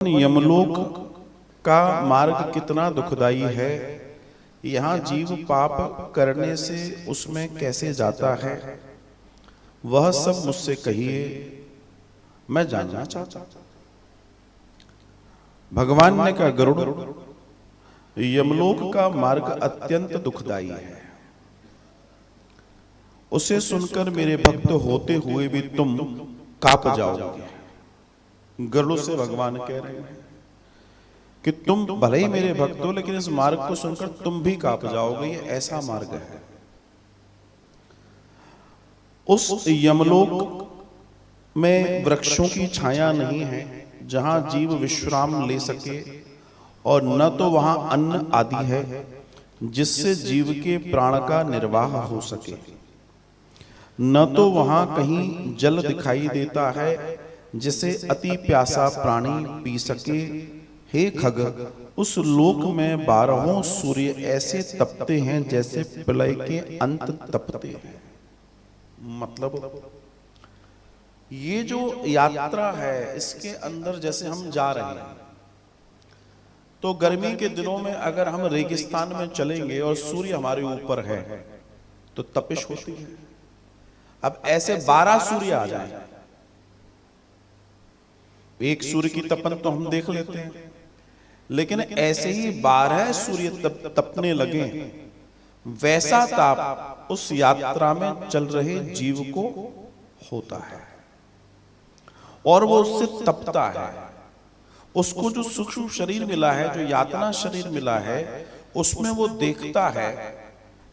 यमलोक का मार्ग कितना दुखदाई है। यहाँ जीव पाप करने से उसमें कैसे जाता है, वह सब मुझसे कहिए, मैं जानना चाहता। भगवान ने कहा, गरुड़, यमलोक का मार्ग अत्यंत दुखदाई है। उसे सुनकर मेरे भक्त होते हुए भी तुम कांप जाओगे। गरुड़ से भगवान कह रहे हैं कि तुम भले ही मेरे भक्त हो, लेकिन इस मार्ग को सुनकर तुम भी कांप जाओगे। ये ऐसा मार्ग है। उस यमलोक में वृक्षों की छाया नहीं है जहां जीव विश्राम ले सके, और न तो वहां अन्न आदि है जिससे जीव के प्राण का निर्वाह हो सके, न तो वहां कहीं जल दिखाई देता है जिसे अति प्यासा प्राणी पी सके। हे खग, उस लोक में 12 सूर्य ऐसे तपते हैं जैसे प्रलय के अंत तपते हैं। मतलब ये जो यात्रा है, इसके अंदर जैसे हम जा रहे हैं, तो गर्मी के दिनों में अगर हम रेगिस्तान में चलेंगे और सूर्य हमारे ऊपर है तो तपिश होती है। अब ऐसे 12 सूर्य आ जाए, एक सूर्य की तपन तो हम देख लेते हैं, लेकिन ऐसे ही 12 सूर्य तपने लगे, वैसा ताप उस यात्रा में चल रहे जीव को होता है और वो उससे तपता है। उसको जो सूक्ष्म शरीर मिला है, जो यातना शरीर मिला है, उसमें वो देखता है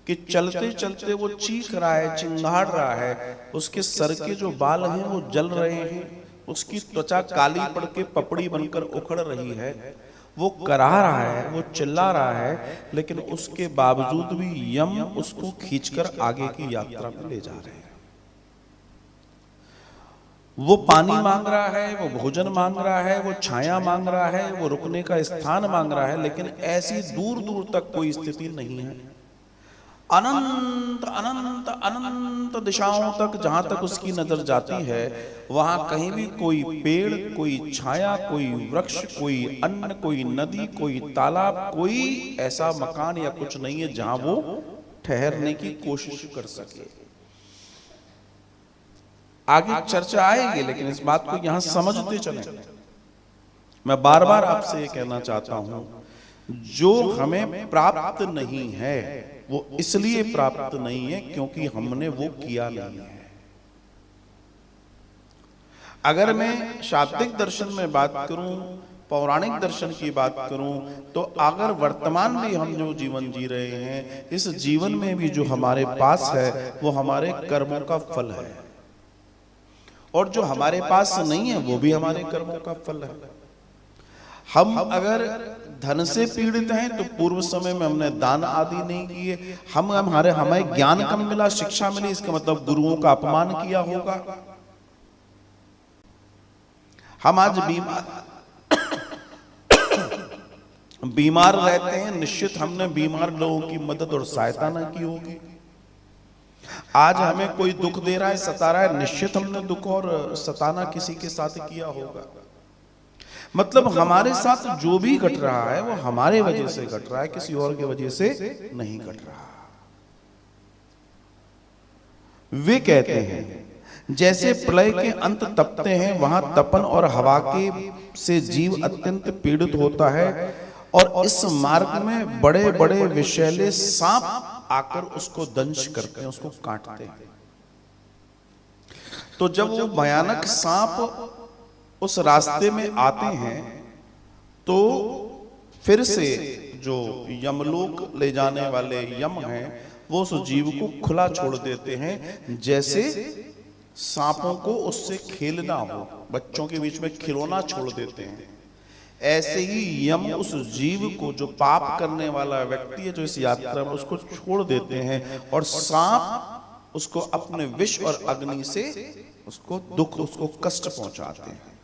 कि चलते चलते वो चीख रहा है, चिंगाड़ रहा है, उसके सर के जो बाल हैं वो जल रहे हैं, उसकी त्वचा काली पड़ के पपड़ी बनकर उखड़ रही है, वो कराह रहा है, वो चिल्ला रहा है, लेकिन उसके बावजूद भी यम उसको खींचकर आगे की यात्रा में ले जा रहे हैं। वो पानी मांग रहा है, वो भोजन मांग रहा है, वो छाया मांग रहा है, वो रुकने का स्थान मांग रहा है, लेकिन ऐसी दूर दूर तक कोई स्थिति नहीं है। अनंत अनंत अनंत दिशाओं तक जहां तक उसकी नजर जाती है, वहां कहीं भी कोई पेड़, कोई छाया, कोई वृक्ष, कोई अन्न, कोई नदी, कोई तालाब, कोई ऐसा मकान या कुछ नहीं है जहां वो ठहरने की कोशिश कर सके। आगे चर्चा आएगी, लेकिन इस बात को यहां समझते चलें। मैं बार बार आपसे ये कहना चाहता हूं, जो हमें प्राप्त नहीं है वो इसलिए प्राप्त नहीं है क्योंकि हमने वो किया नहीं है। अगर मैं शाब्दिक दर्शन में बात करूं, पौराणिक दर्शन की बात करूं, तो अगर वर्तमान में हम जो जीवन जी रहे हैं, इस जीवन में भी जो हमारे पास है वो हमारे कर्मों का फल है, और जो हमारे पास नहीं है वो भी हमारे कर्मों का फल है। हम अगर धन से पीड़ित हैं तो पूर्व समय में हमने दान आदि नहीं किए, हमें ज्ञान कम मिला, शिक्षा मिली, इसका मतलब गुरुओं का अपमान किया होगा। हम आज बीमार रहते हैं, निश्चित हमने बीमार लोगों की मदद और सहायता न की होगी। आज हमें कोई दुख दे रहा है, सता रहा है, निश्चित हमने दुख और सताना किसी के साथ किया होगा। मतलब हमारे साथ जो भी घट रहा है वो हमारे वजह से घट रहा है, किसी और की वजह से नहीं घट रहा। वे कहते हैं जैसे प्रलय के अंत तपते हैं, वहां तपन और हवा के से जीव अत्यंत पीड़ित होता है, और इस मार्ग में बड़े बड़े विषैले सांप आकर उसको दंश करते हैं, उसको काटते हैं। तो जब वो भयानक सांप उस रास्ते में आते हैं, तो फिर से जो यमलोक ले जाने वाले यम हैं, वो उस जीव को खुला छोड़ देते हैं, जैसे सांपों को उससे खेलना हो, बच्चों के बीच में खिलौना छोड़ देते हैं। ऐसे ही यम उस जीव को, जो पाप करने वाला व्यक्ति है, जो इस यात्रा में, उसको छोड़ देते हैं, और सांप उसको अपने विष और अग्नि से उसको दुख, उसको कष्ट पहुंचाते हैं,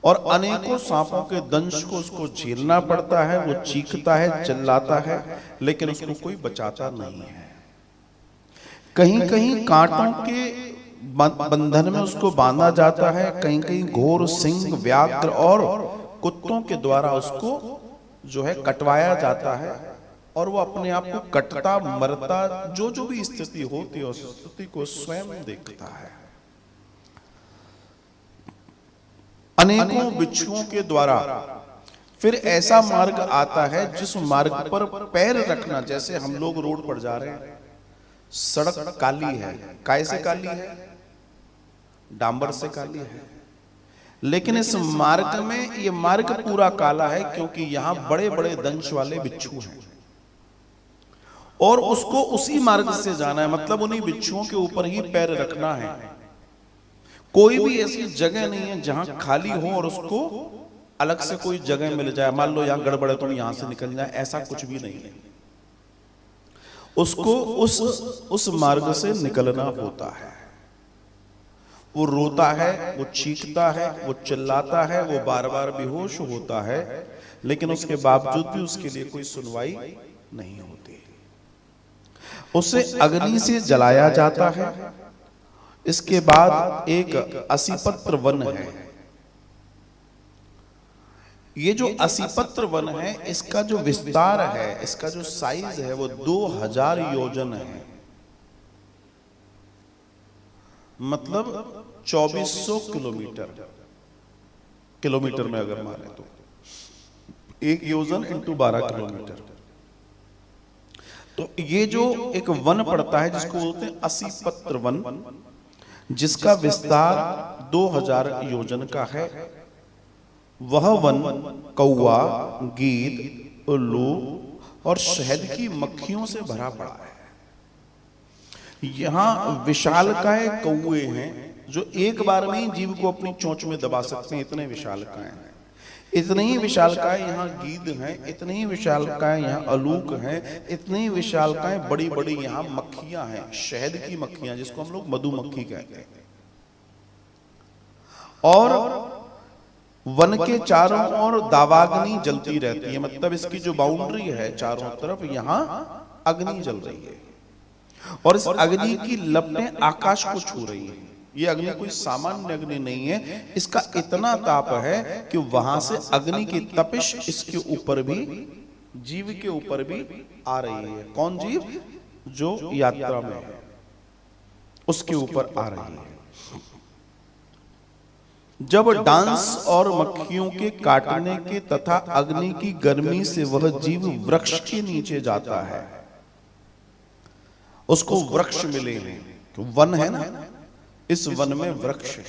और अनेकों सांपों के दंश को उसको झेलना पड़ता है। वो चीखता है, चिल्लाता है, लेकिन उसको कोई बचाता नहीं है। कहीं कहीं कांटों के बंधन में उसको बांधा जाता है, कहीं कहीं घोर सिंह, व्याघ्र और कुत्तों के द्वारा उसको जो है कटवाया जाता है और वो अपने आप को कटता मरता जो भी स्थिति होती है उस स्थिति को स्वयं देखता है। अनेकों बिच्छुओं के द्वारा फिर ऐसा मार्ग आता है जिस मार्ग पर पैर रखना, जैसे हम लोग रोड पर जा रहे हैं, सड़क काली है, काय से काली है? डांबर से काली है। लेकिन इस मार्ग में ये मार्ग पूरा काला है क्योंकि यहां बड़े बड़े दंश वाले बिच्छू हैं और उसको उसी मार्ग से जाना है, मतलब उन्हीं बिच्छुओं के ऊपर ही पैर रखना है। कोई भी ऐसी जगह नहीं है जहां खाली हो और उसको अलग से कोई जगह मिल जाए, मान लो यहां गड़बड़ है तो यहां से निकल जाए, ऐसा कुछ भी नहीं है। उसको उस मार्ग से निकलना होता है। वो रोता है, वो चीखता है, वो चिल्लाता है, वो बार बार बेहोश होता है, लेकिन उसके बावजूद भी उसके लिए कोई सुनवाई नहीं होती। उसे अग्नि से जलाया जाता है। इसके बाद एक असीपत्र वन है। ये जो असीपत्र वन है, इसका जो विस्तार है, इसका जो साइज है वो 2000 योजन है, मतलब 2400 किलोमीटर में अगर माने तो एक योजन इंटू 12 किलोमीटर। तो ये जो एक वन पड़ता है जिसको बोलते हैं असीपत्र वन, जिसका विस्तार 2000 योजन का है, वह वन कौवा, गीद, उल्लू और शहद की मक्खियों से भरा पड़ा है। यहां विशालकाय कौवे हैं जो एक बार में ही जीव को अपनी चोंच में दबा सकते हैं, इतने विशालकाय हैं। इतने ही विशालकाय यहाँ गीद हैं, इतने ही विशालकाय यहाँ अलूक हैं, इतनी ही विशालकाय बड़ी बड़ी यहाँ मक्खियां हैं, शहद की मक्खियां जिसको हम लोग मधुमक्खी कहते हैं। और वन के चारों ओर दावाग्नि जलती रहती है, मतलब इसकी जो बाउंड्री है चारों तरफ यहाँ अग्नि जल रही है और इस अग्नि की लपटें आकाश को छू रही है। ये अग्नि कोई सामान्य अग्नि नहीं है, इसका इतना ताप है कि वहां से अग्नि की तपिश इसके ऊपर भी, जीव के ऊपर भी आ रही है। कौन जीव? जो यात्रा में है उसके ऊपर आ रही है। जब डांस और मक्खियों के काटने के तथा अग्नि की गर्मी से वह जीव वृक्ष के नीचे जाता है, उसको वृक्ष मिले हैं, तो वन है ना, इस वन में वृक्ष है।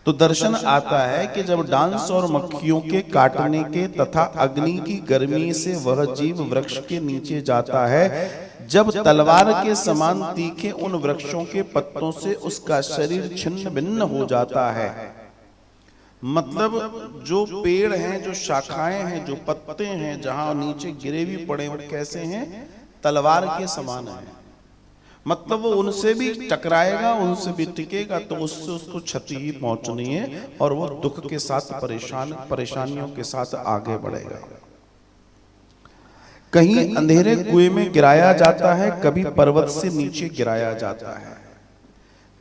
तो दर्शन आता है कि जब डांस और मक्खियों के काटने के तथा अग्नि की गर्मी से वह जीव वृक्ष के नीचे जाता है, जब तलवार के समान तीखे उन वृक्षों के पत्तों से उसका शरीर छिन्न भिन्न हो जाता है। मतलब जो पेड़ हैं, जो शाखाएं हैं, जो पत्ते हैं, जहां नीचे गिरे भी पड़े वो कैसे हैं? तलवार के समान है। मतलब वो उनसे भी टकराएगा, उनसे भी टिकेगा तो उससे उसको क्षति ही पहुंचनी है और वो दुख के साथ परेशानियों के साथ आगे बढ़ेगा। कहीं अंधेरे कुएं में गिराया जाता है, कभी पर्वत से नीचे गिराया जाता है,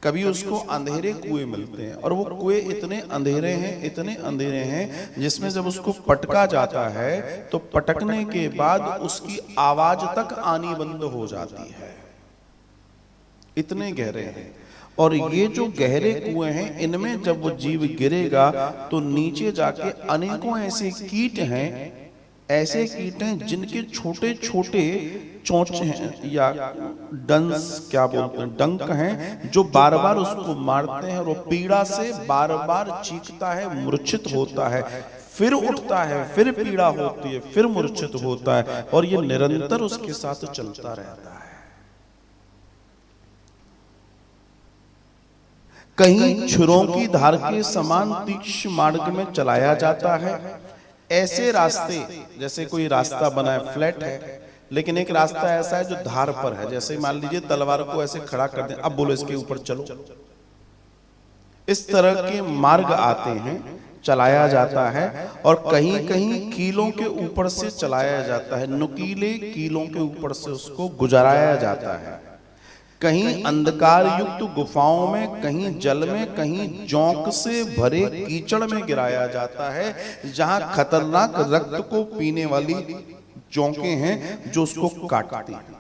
कभी उसको अंधेरे कुएं मिलते हैं और वो कुएं इतने अंधेरे हैं, इतने अंधेरे हैं जिसमें जब उसको पटका जाता है तो पटकने के बाद उसकी आवाज तक आनी बंद हो जाती है, इतने गहरे हैं। और ये जो गहरे कुएं हैं, इनमें जब वो जीव गिरेगा तो नीचे जाके अनेकों ऐसे कीट हैं, ऐसे कीट हैं जिनके छोटे छोटे चोंच हैं या डंस क्या बोलते हैं, डंक हैं, जो बार बार उसको मारते हैं और वो पीड़ा से बार बार चीखता है, मूर्छित होता है, फिर उठता है, फिर पीड़ा होती है, फिर मूर्छित होता है और ये निरंतर उसके साथ चलता रहता है। कहीं छुरों की धार के समान तीक्ष्ण मार्ग में चलाया जाता है। ऐसे रास्ते, जैसे कोई रास्ता बना है, फ्लैट है, लेकिन एक रास्ता ऐसा है जो धार पर है, जैसे मान लीजिए तलवार को ऐसे खड़ा कर दें, अब बोलो इसके ऊपर चलो, इस तरह के मार्ग आते हैं, चलाया जाता है। और कहीं कहीं कीलों के ऊपर से चलाया जाता है, नुकीले कीलों के ऊपर से उसको गुजराया जाता है। कहीं अंधकार युक्त गुफाओं में, कहीं जल में, कहीं जोंक से भरे कीचड़ में गिराया जाता है, जहां खतरनाक रक्त को पीने वाली जोंकें हैं जो उसको काटती हैं।